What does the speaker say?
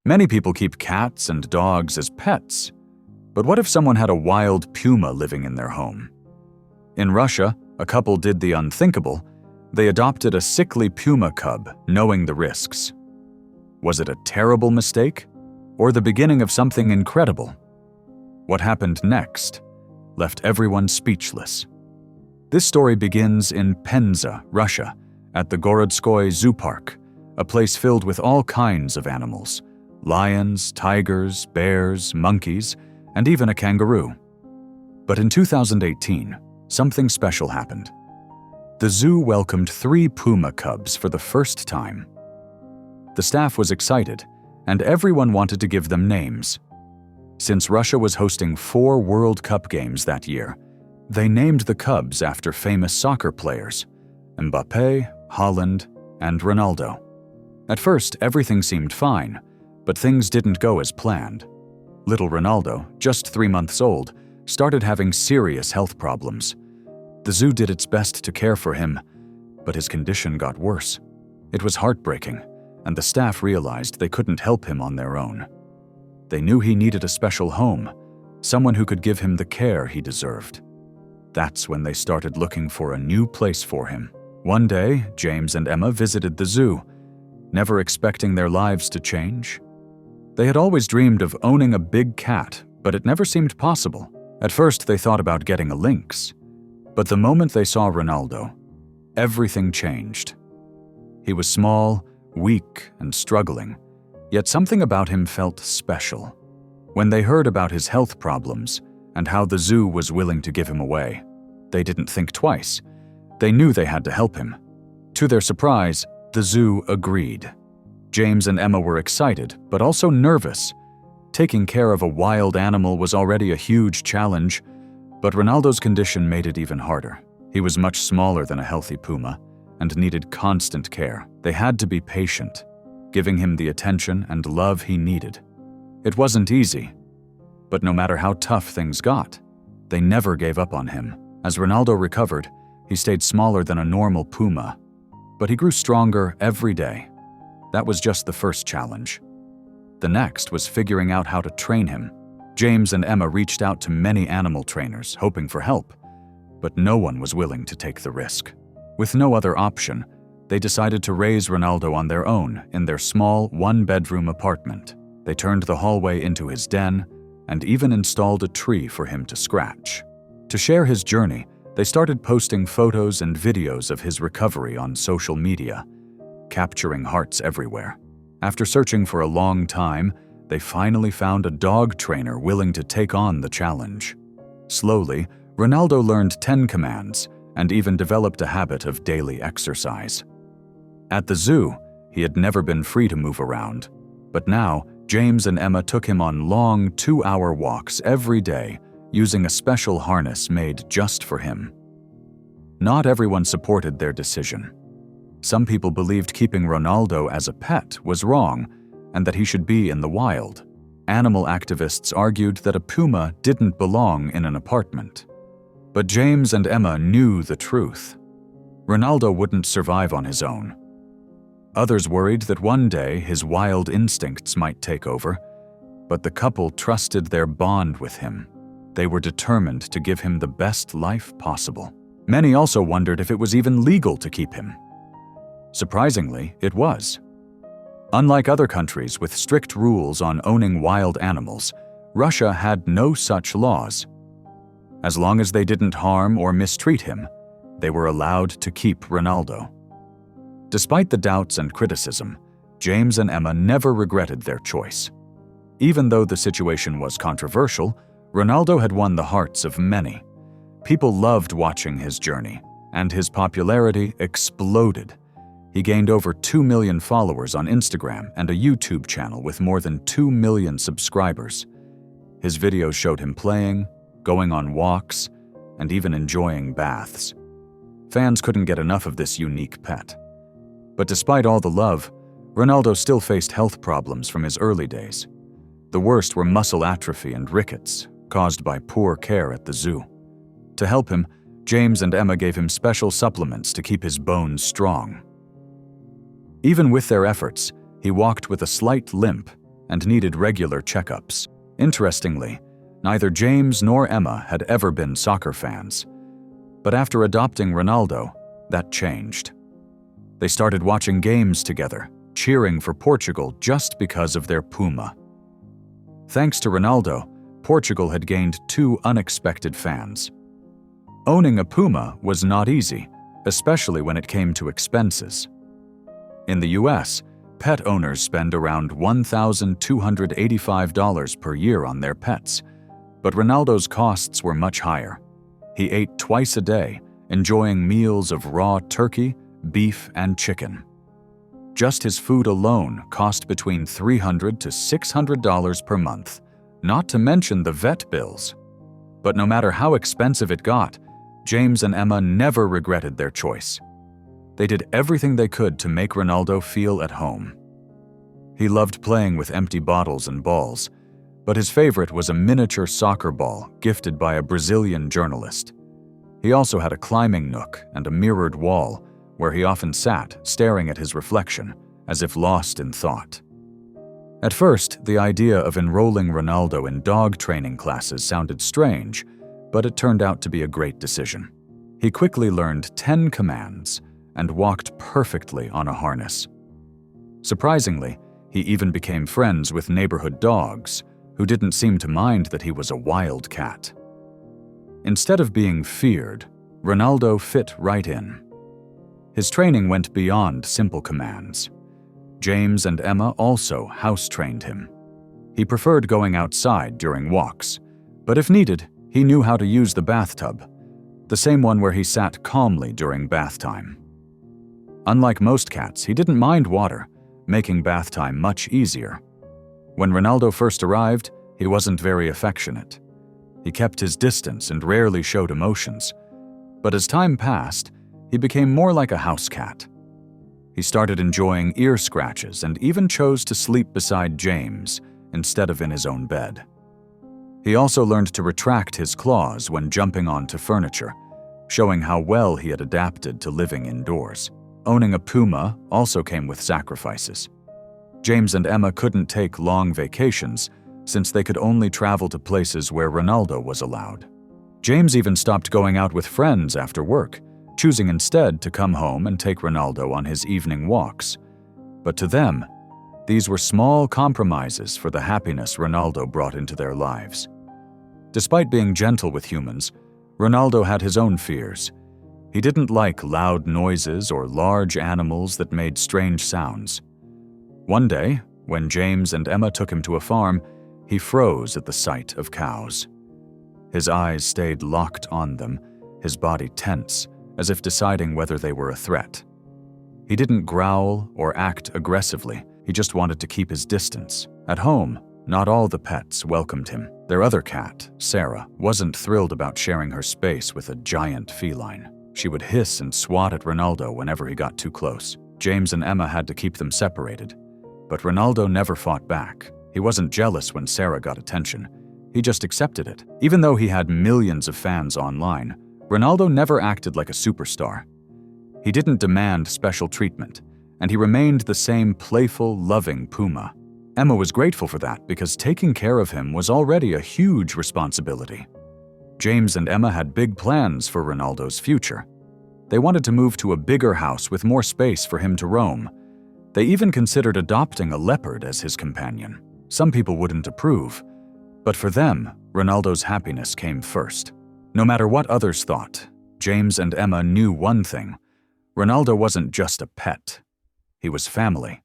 Many people keep cats and dogs as pets, but what if someone had a wild puma living in their home? In Russia, a couple did the unthinkable. They adopted a sickly puma cub, knowing the risks. Was it a terrible mistake, or the beginning of something incredible? What happened next left everyone speechless. This story begins in Penza, Russia, at the Gorodskoy Zoo Park, a place filled with all kinds of animals: lions, tigers, bears, monkeys, and even a kangaroo. But in 2018, something special happened. The zoo welcomed 3 puma cubs for the first time. The staff was excited, and everyone wanted to give them names. Since Russia was hosting 4 World Cup games that year, they named the cubs after famous soccer players: Mbappé, Haaland, and Ronaldo. At first, everything seemed fine, but things didn't go as planned. Little Ronaldo, just 3 months old, started having serious health problems. The zoo did its best to care for him, but his condition got worse. It was heartbreaking, and the staff realized they couldn't help him on their own. They knew he needed a special home, someone who could give him the care he deserved. That's when they started looking for a new place for him. One day, James and Emma visited the zoo, never expecting their lives to change. They had always dreamed of owning a big cat, but it never seemed possible. At first, they thought about getting a lynx. But the moment they saw Ronaldo, everything changed. He was small, weak, and struggling, yet something about him felt special. When they heard about his health problems and how the zoo was willing to give him away, they didn't think twice. They knew they had to help him. To their surprise, the zoo agreed. James and Emma were excited, but also nervous. Taking care of a wild animal was already a huge challenge, but Ronaldo's condition made it even harder. He was much smaller than a healthy puma and needed constant care. They had to be patient, giving him the attention and love he needed. It wasn't easy, but no matter how tough things got, they never gave up on him. As Ronaldo recovered, he stayed smaller than a normal puma, but he grew stronger every day. That was just the first challenge. The next was figuring out how to train him. James and Emma reached out to many animal trainers, hoping for help, but no one was willing to take the risk. With no other option, they decided to raise Ronaldo on their own in their small 1-bedroom apartment. They turned the hallway into his den and even installed a tree for him to scratch. To share his journey, they started posting photos and videos of his recovery on social media, capturing hearts everywhere. After searching for a long time, they finally found a dog trainer willing to take on the challenge. Slowly, Ronaldo learned 10 commands and even developed a habit of daily exercise. At the zoo, he had never been free to move around, but now James and Emma took him on long 2-hour walks every day using a special harness made just for him. Not everyone supported their decision. Some people believed keeping Ronaldo as a pet was wrong and that he should be in the wild. Animal activists argued that a puma didn't belong in an apartment. But James and Emma knew the truth. Ronaldo wouldn't survive on his own. Others worried that one day his wild instincts might take over, but the couple trusted their bond with him. They were determined to give him the best life possible. Many also wondered if it was even legal to keep him. Surprisingly, it was. Unlike other countries with strict rules on owning wild animals, Russia had no such laws. As long as they didn't harm or mistreat him, they were allowed to keep Ronaldo. Despite the doubts and criticism, James and Emma never regretted their choice. Even though the situation was controversial, Ronaldo had won the hearts of many. People loved watching his journey, and his popularity exploded. He gained over 2 million followers on Instagram and a YouTube channel with more than 2 million subscribers. His videos showed him playing, going on walks, and even enjoying baths. Fans couldn't get enough of this unique pet. But despite all the love, Ronaldo still faced health problems from his early days. The worst were muscle atrophy and rickets, caused by poor care at the zoo. To help him, James and Emma gave him special supplements to keep his bones strong. Even with their efforts, he walked with a slight limp and needed regular checkups. Interestingly, neither James nor Emma had ever been soccer fans. But after adopting Ronaldo, that changed. They started watching games together, cheering for Portugal just because of their Puma. Thanks to Ronaldo, Portugal had gained 2 unexpected fans. Owning a Puma was not easy, especially when it came to expenses. In the US, pet owners spend around $1,285 per year on their pets, but Ronaldo's costs were much higher. He ate twice a day, enjoying meals of raw turkey, beef, and chicken. Just his food alone cost between $300 to $600 per month, not to mention the vet bills. But no matter how expensive it got, James and Emma never regretted their choice. They did everything they could to make Ronaldo feel at home. He loved playing with empty bottles and balls, but his favorite was a miniature soccer ball gifted by a Brazilian journalist. He also had a climbing nook and a mirrored wall where he often sat, staring at his reflection, as if lost in thought. At first, the idea of enrolling Ronaldo in dog training classes sounded strange, but it turned out to be a great decision. He quickly learned 10 commands and walked perfectly on a harness. Surprisingly, he even became friends with neighborhood dogs, who didn't seem to mind that he was a wild cat. Instead of being feared, Ronaldo fit right in. His training went beyond simple commands. James and Emma also house-trained him. He preferred going outside during walks, but if needed, he knew how to use the bathtub, the same one where he sat calmly during bath time. Unlike most cats, he didn't mind water, making bath time much easier. When Ronaldo first arrived, he wasn't very affectionate. He kept his distance and rarely showed emotions. But as time passed, he became more like a house cat. He started enjoying ear scratches and even chose to sleep beside James instead of in his own bed. He also learned to retract his claws when jumping onto furniture, showing how well he had adapted to living indoors. Owning a Puma also came with sacrifices. James and Emma couldn't take long vacations since they could only travel to places where Ronaldo was allowed. James even stopped going out with friends after work, choosing instead to come home and take Ronaldo on his evening walks. But to them, these were small compromises for the happiness Ronaldo brought into their lives. Despite being gentle with humans, Ronaldo had his own fears. He didn't like loud noises or large animals that made strange sounds. One day, when James and Emma took him to a farm, he froze at the sight of cows. His eyes stayed locked on them, his body tense, as if deciding whether they were a threat. He didn't growl or act aggressively, he just wanted to keep his distance. At home, not all the pets welcomed him. Their other cat, Sarah, wasn't thrilled about sharing her space with a giant feline. She would hiss and swat at Ronaldo whenever he got too close. James and Emma had to keep them separated. But Ronaldo never fought back. He wasn't jealous when Sarah got attention. He just accepted it. Even though he had millions of fans online, Ronaldo never acted like a superstar. He didn't demand special treatment, and he remained the same playful, loving Puma. Emma was grateful for that because taking care of him was already a huge responsibility. James and Emma had big plans for Ronaldo's future. They wanted to move to a bigger house with more space for him to roam. They even considered adopting a leopard as his companion. Some people wouldn't approve, but for them, Ronaldo's happiness came first. No matter what others thought, James and Emma knew one thing: Ronaldo wasn't just a pet. He was family.